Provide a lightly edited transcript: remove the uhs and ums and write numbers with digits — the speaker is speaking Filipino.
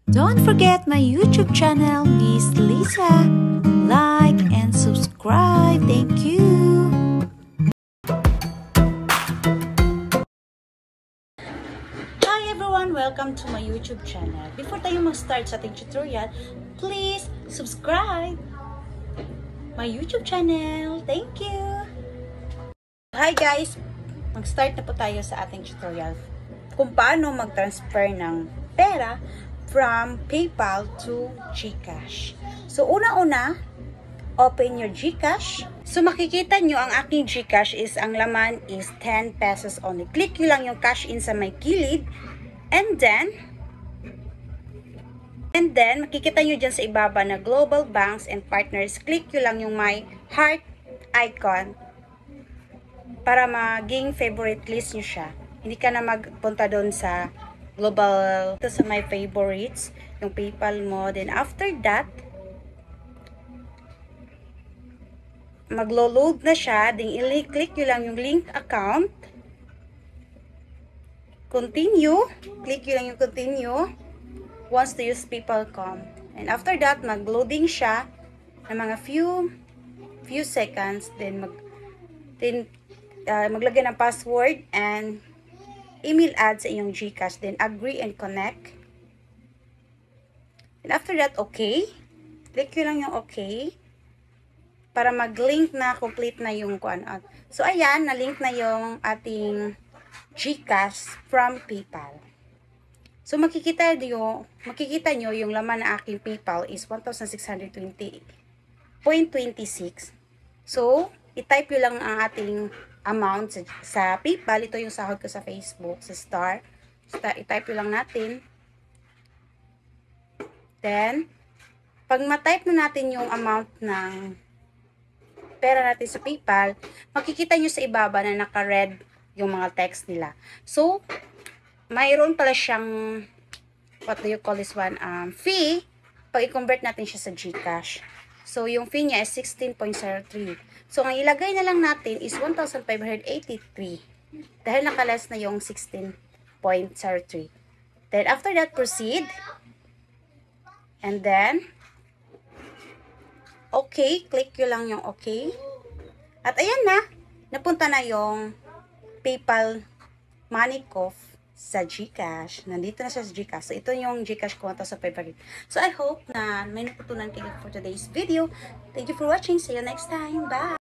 Don't forget my YouTube channel, Miss Lisa. Like and subscribe. Thank you. Hi everyone! Welcome to my YouTube channel. Before tayo mag-start sa ating tutorial, please subscribe my YouTube channel. Thank you! Hi guys! Mag-start na po tayo sa ating tutorial kung paano mag-transfer ng pera from PayPal to GCash. So, una-una, open your GCash. So, makikita nyo ang aking GCash is, ang laman is 10 pesos only. Click nyo lang yung cash in sa may kilid. And then, makikita nyo dyan sa ibaba na Global Banks and Partners. Click nyo lang yung may heart icon para maging favorite list nyo siya. Hindi ka na magpunta doon sa global, ito sa my favorites, yung PayPal mo. Then after that, maglo-load na siya. Then i-click nyo lang yung link account. Continue. Click nyo lang yung continue. Wants to use PayPal.com. And after that, mag-loading siya ng mga few seconds. Then maglagay ng password and email add sa iyong GCash. Then agree and connect. And after that, okay. Click nyo lang yung okay. Para mag-link na, complete na yung kuan. So ayan, na-link na yung ating GCash from PayPal. So makikita nyo yung laman ng aking PayPal is 1,620.26. So, i-type nyo lang ang ating amount sa PayPal. Ito yung sahod ko sa Facebook, sa Star. I-type lang natin. Then, pag ma-type na natin yung amount ng pera natin sa PayPal, makikita nyo sa ibaba na naka-red yung mga text nila. So, mayroon pala siyang, what do you call this one, fee, pag i-convert natin siya sa GCash. So, yung fee niya is 16.03. So, ang ilagay na lang natin is 1,583. Dahil naka-less na yung 16.03. Then, after that, proceed. And then, okay. Click nyo lang yung okay. At ayan na. Napunta na yung PayPal money ko sa GCash. Nandito na siya sa GCash. So, ito yung GCash ko, 1,500. So, I hope na may natutunan kayo for today's video. Thank you for watching. See you next time. Bye!